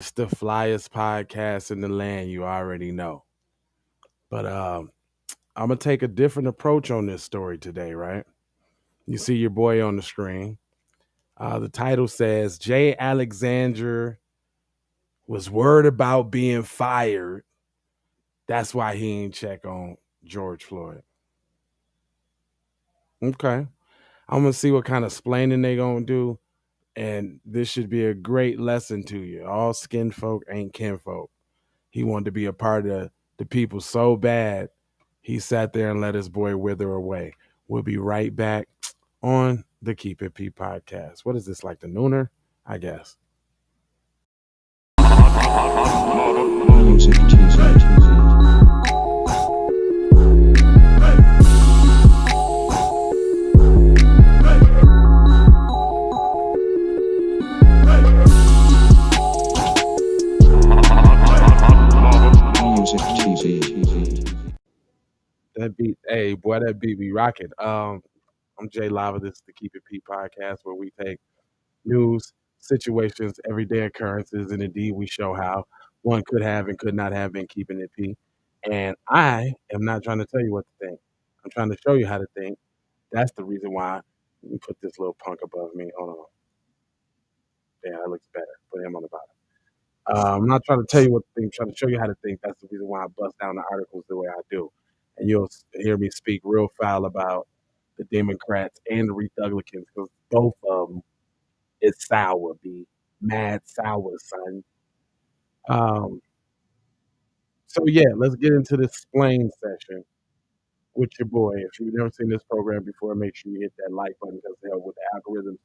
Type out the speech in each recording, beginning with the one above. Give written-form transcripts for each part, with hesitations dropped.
It's the flyest podcast in the land, you already know. But I'm gonna take a different approach on this story today, right? You see your boy on the screen. The title says Jay Alexander was worried about being fired. That's why he ain't check on George Floyd. Okay. I'm gonna see what kind of splaining they gonna do. And this should be a great lesson to you. All skin folk ain't kinfolk. He wanted to be a part of the people so bad, he sat there and let his boy wither away. We'll be right back on the Keep It P podcast. What is this, like the nooner? I guess. Music TV. That beat, hey boy, that beat be rocking. I'm Jay Lava. This is the Keep It P podcast where we take news, situations, everyday occurrences, and indeed we show how one could have and could not have been keeping it P. And I am not trying to tell you what to think. I'm trying to show you how to think. That's the reason why. Let me put this little punk above me. Hold on. Yeah, that looks better. Put him on the bottom. I'm not trying to tell you what to think. I'm trying to show you how to think. That's the reason why I bust down the articles the way I do. And you'll hear me speak real foul about the Democrats and the Republicans because both of them is sour, be mad sour, son. Um, so yeah, let's get into this explain session with your boy. If you've never seen this program before, make sure you hit that like button because they help with the algorithm.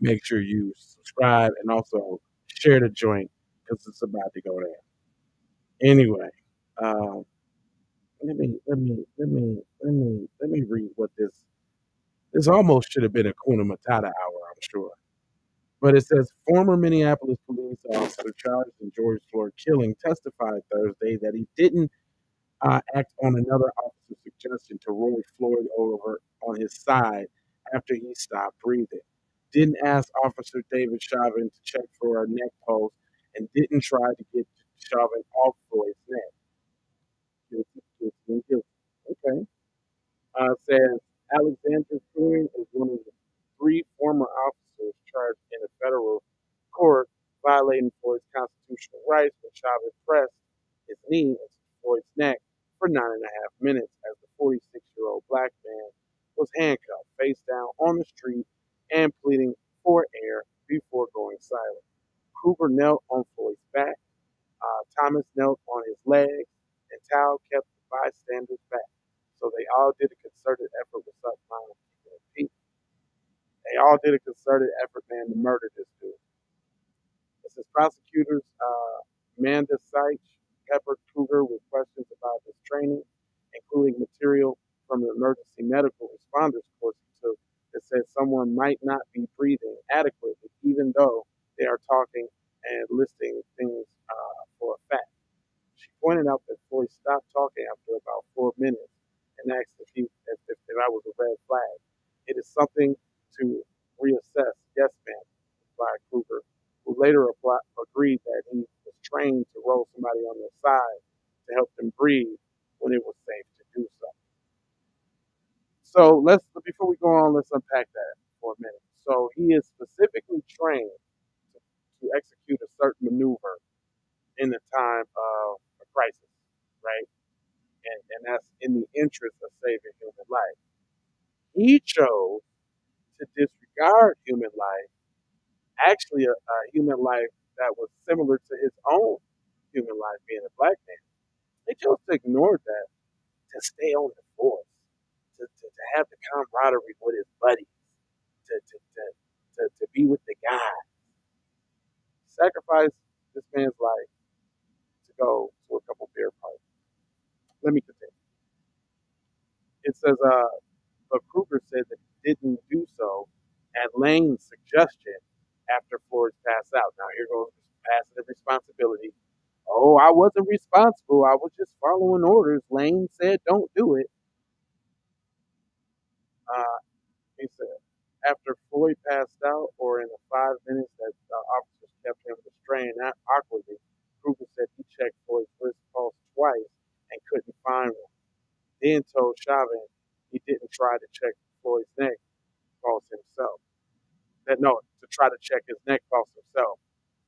Make sure you subscribe and also share the joint because it's about to go there. Anyway, um, let me read what this almost should have been a Kuna Matata hour, I'm sure. But it says former Minneapolis police officer charged in George Floyd killing testified Thursday that he didn't act on another officer's suggestion to roll Floyd over on his side after he stopped breathing. Didn't ask Officer David Chauvin to check for a neck pulse and didn't try to get Chauvin off Floyd's neck. Guilty, guilty, guilty. Okay. Says Alexander Kueng is one of the three former officers charged in a federal court violating Floyd's constitutional rights when Chauvin pressed his knee into Floyd's neck for 9.5 minutes as the 46-year-old black man was handcuffed face down on the street and pleading for air before going silent. Kruger knelt on Floyd's back, Thomas knelt on his legs, and Tao kept the bystanders back. So they all did a concerted effort with such mind keeping it peace. They all did a concerted effort, man, to murder this dude. This is prosecutors Amanda Seitz peppered Kruger with questions about his training, including material from the emergency medical responders course he took that said someone might not be breathing adequately, even though they are talking and listing things for a fact. She pointed out that Floyd stopped talking after about 4 minutes and asked if I was a red flag. It is something to reassess. Yes, ma'am, replied Kruger, who later agreed that he was trained to roll somebody on their side to help them breathe when it was safe to do so. So before we go on, let's unpack that for a minute. So he is specifically trained to execute a certain maneuver in the time of a crisis, right? And that's in the interest of saving human life. He chose to disregard human life, actually a human life that was similar to his own human life being a black man. He chose to ignore that to stay on the force, to have the camaraderie with his buddies, to be with the guy. Sacrifice this man's life to go to a couple beer parties. Let me continue. It says, but Kruger said that he didn't do so at Lane's suggestion after Floyd passed out. Now here goes passive responsibility. Oh, I wasn't responsible. I was just following orders. Lane said don't do it. He said after Floyd passed out, or in the 5 minutes that officers kept him restrained awkwardly. Kruger said he checked Floyd's wrist pulse twice and couldn't find one. Then told Chauvin he didn't try to check Floyd's neck pulse himself. That no, to try to check his neck pulse himself.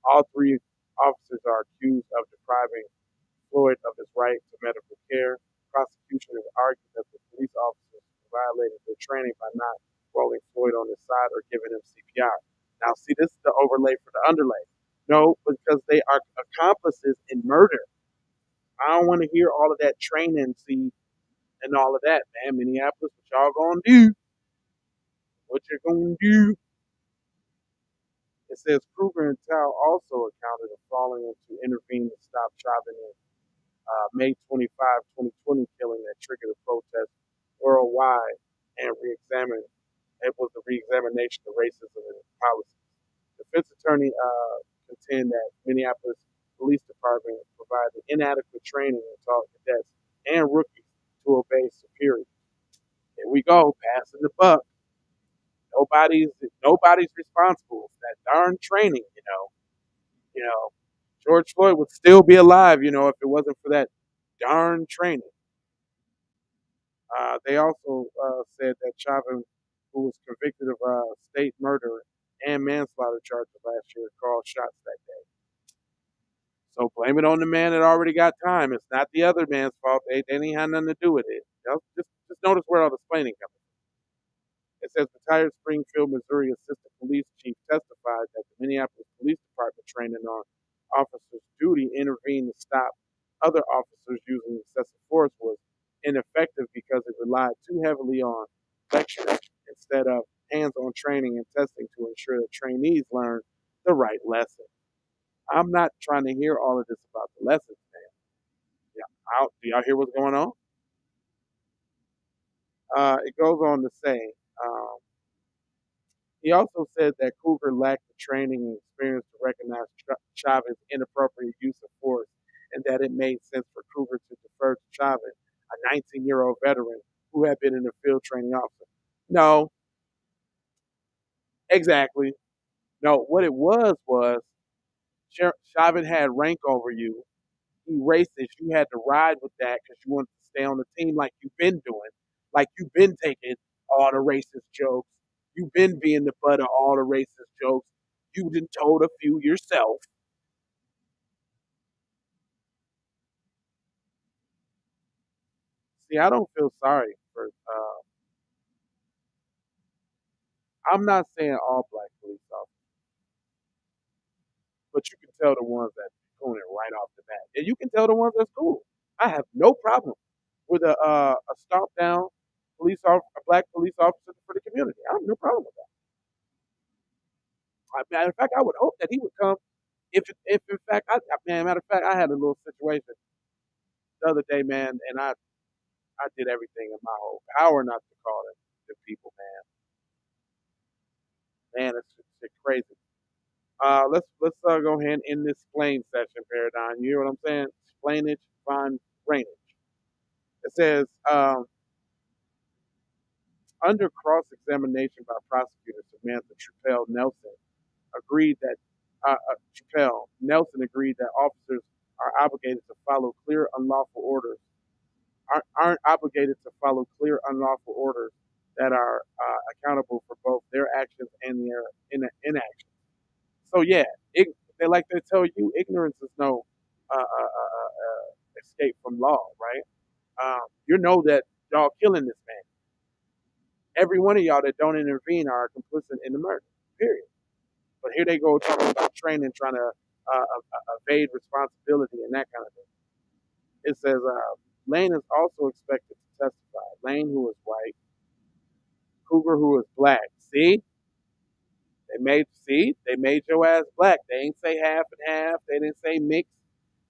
All three officers are accused of depriving Floyd of his right to medical care. Prosecution has argued that the police officers violated their training by not rolling Floyd on his side or giving him CPR. Now, see, this is the overlay for the underlay. No, because they are accomplices in murder. I don't want to hear all of that training, see, and all of that, man. Minneapolis, what y'all gonna do? What you gonna do? It says Kruger and Tao also accounted of falling to intervene to stop Chauvin in May 25, 2020 killing that triggered a protest worldwide and it was a re-examination of racism and policies. Defense attorney contend that Minneapolis Police Department provided inadequate training and taught cadets and rookies to obey superiors. Here we go, passing the buck. Nobody's responsible for that darn training, you know. You know, George Floyd would still be alive, you know, if it wasn't for that darn training. They also said that Chauvin, who was convicted of state murder and manslaughter charges last year, called shots that day. So blame it on the man that already got time. It's not the other man's fault. They didn't have nothing to do with it. You know, just notice where all the explaining comes from. It says retired Springfield, Missouri assistant police chief testified that the Minneapolis Police Department training on officers' duty intervened to stop other officers using excessive force was ineffective because it relied too heavily on lecturing instead of hands-on training and testing to ensure that trainees learn the right lesson. I'm not trying to hear all of this about the lessons, man. Yeah, do y'all hear what's going on? It goes on to say, um, he also said that Cougar lacked the training and experience to recognize Chauvin's inappropriate use of force and that it made sense for Cougar to defer to Chauvin, a 19-year-old veteran who had been in the field training officer. No, exactly. No, what it was Chauvin had rank over you. He racist. You had to ride with that because you wanted to stay on the team like you've been doing, like you've been taking all the racist jokes. You've been being the butt of all the racist jokes. You done told a few yourself. See, I don't feel sorry for. I'm not saying all black police officers, but you can tell the ones that doing it right off the bat, and you can tell the ones that's cool. I have no problem with a stomp down a black police officer for the community. I have no problem with that. Matter of fact, I would hope that he would come if in fact, matter of fact, I had a little situation the other day, man, and I did everything in my whole power not to call them the people, man. Man, it's crazy. Let's go ahead and end this explain session, Paradigm. You hear what I'm saying? Explainage, fine drainage. It says under cross-examination by prosecutor Samantha Trupel Nelson agreed that Trupel Nelson agreed that officers are obligated to follow clear unlawful orders aren't obligated to follow clear unlawful orders that are accountable for both their actions and their inaction. So yeah, they like to tell you, ignorance is no escape from law, right? You know that y'all killing this man. Every one of y'all that don't intervene are complicit in the murder. Period. But here they go talking about training, trying to evade responsibility and that kind of thing. It says Lane is also expected to testify. Lane, who is white, Cougar, who is black. They made your ass black. They ain't say half and half. They didn't say mix.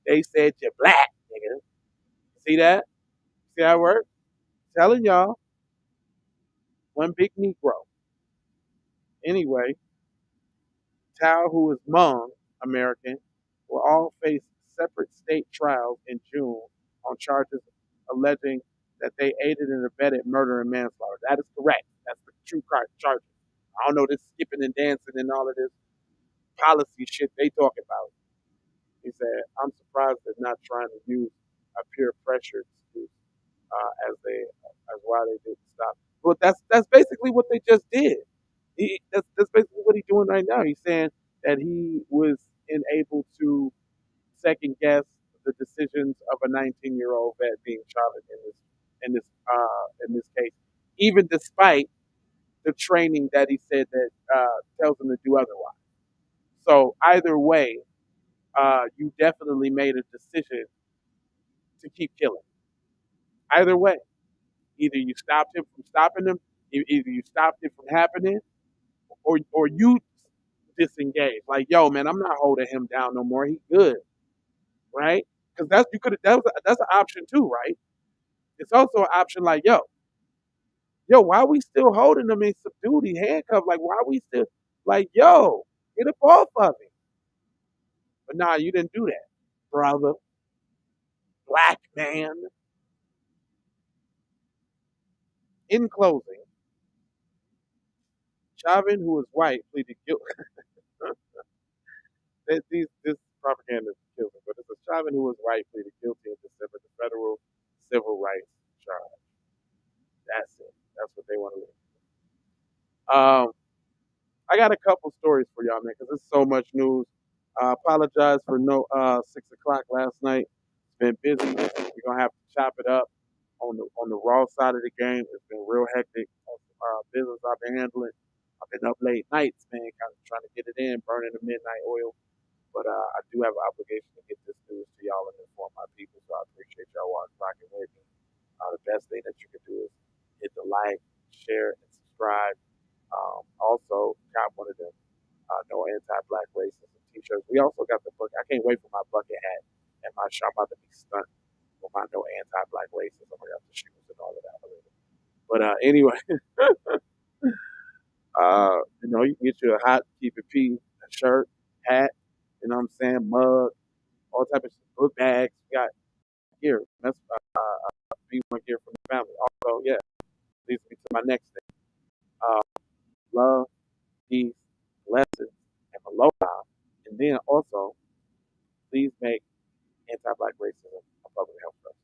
They said you're black, nigga. See that? See how it works? Telling y'all, one big Negro. Anyway, Tao, who is Hmong American, will all face separate state trials in June on charges alleging that they aided and abetted murder and manslaughter. That is correct. That's the true charges. I don't know this skipping and dancing and all of this. policy shit they talking about. He said, I'm surprised they're not trying to use a peer pressure excuse as why they didn't stop. But that's basically what they just did. That's basically what he's doing right now. He's saying that he was unable to second guess the decisions of a 19-year-old vet being charged in this case, even despite the training that he said that tells him to do otherwise. So either way, you definitely made a decision to keep killing. Either way, either you stopped him from stopping him, either you stopped it from happening, or you disengage. Like, yo, man, I'm not holding him down no more. He good, right? Because that's an option too, right? It's also an option like, yo, why are we still holding him in subdued? He handcuffed. Like, why are we still like, yo, get up off of him? But nah, you didn't do that, brother. Black man. In closing, Chauvin, who is white, pleaded guilty. This propaganda kills me, but it's a Chauvin who was white pleaded guilty in December to federal civil rights charge. That's it. That's what they want to live. I got a couple stories for y'all, man, because there's so much news. I apologize for no 6 o'clock last night. It's been busy. We're gonna have to chop it up on the raw side of the game. It's been real hectic. Business I've been handling. I've been up late nights, man, kind of trying to get it in, burning the midnight oil. But I do have an obligation to get this news to y'all and inform my people. So I appreciate y'all rocking with me. The best thing that you can do is hit the like, share, and subscribe. Also, got one of them no anti-black racism t-shirts. We also got the book. I can't wait for my bucket hat and my shop. I'm about to be stunned with my no anti-black racism. I got the shoes and all of that already. But anyway, you can get you a hot Keep It P shirt, hat, you know what I'm saying, mug, all type of book bags. We got gear. That's B1 gear from the family. Also, yeah, leads me to my next thing. Love, peace, blessings, and aloha. And then also, please make anti-black racism a public health threat.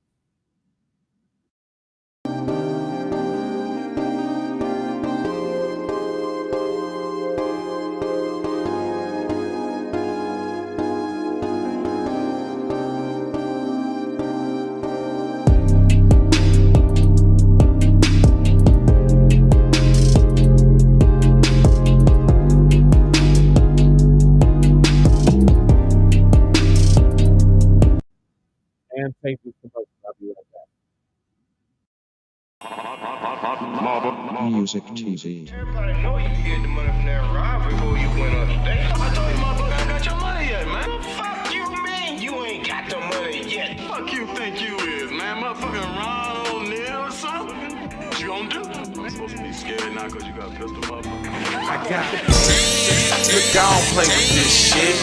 And thank you so much. I'll be right back. Music TV. Everybody know you get the money from that ride before you went on stage. I told you motherfucker ain't got your money yet, man. Fuck you, man. You ain't got the money yet. Fuck you think you is, man. Motherfucking Ron O'Neal or something. What you gonna do? You ain't supposed to be scared now because you got a pistol, motherfucker. I got it. Look, I don't play with this shit.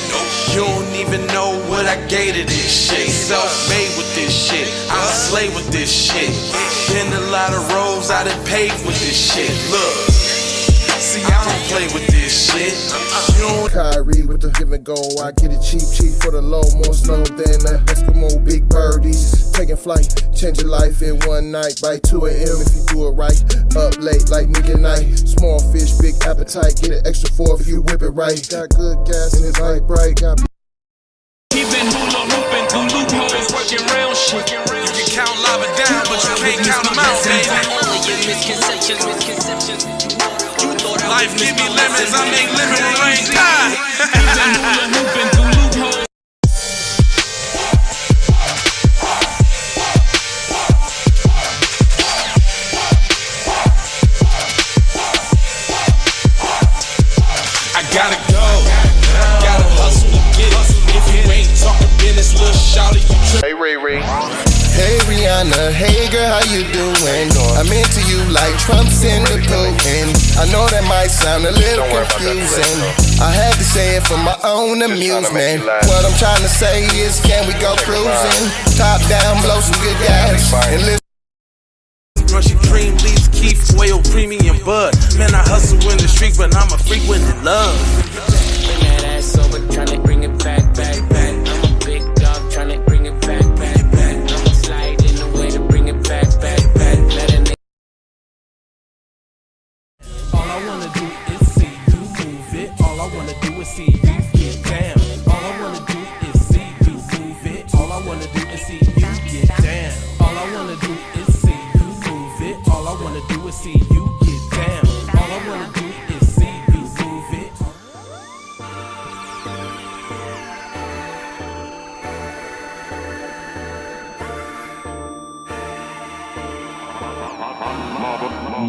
You don't even know what I gave to this shit. Self-made with this shit. I slay with this shit. Been a lot of roads I done paved with this shit. Look, see, I don't play with this shit. Kyrie with the give and go. I get it cheap for the low. More snow than the Eskimo big birdies. Taking flight, change your life in one night. By 2 a.m. if you do it right. Up late like Nick at night. Small fish, big appetite. Get an extra 4 if you whip it right. Got good gas and it's light bright. Got He been hula hooping through loopholes, working real shit. You can count lava down, but you can't count them out, baby. Life give me lemons, I make lemon rain. He been hula hooping through loopholes. I gotta go, gotta hustle to get it. If you ain't talking business, little shawty, you trip. Hey, Ray Ray. Hey Rihanna, hey girl, how you doing? I'm into you like Trump's in the Putin. I know that might sound a little confusing. I had to say it for my own amusement. What I'm trying to say is, can we go cruising? Top down, blow some good gas, and listen. Brushy cream, leaves, Keith, oil, premium bud. Man, I hustle in the street, but I'm a freak with the love. Bring that ass over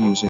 music.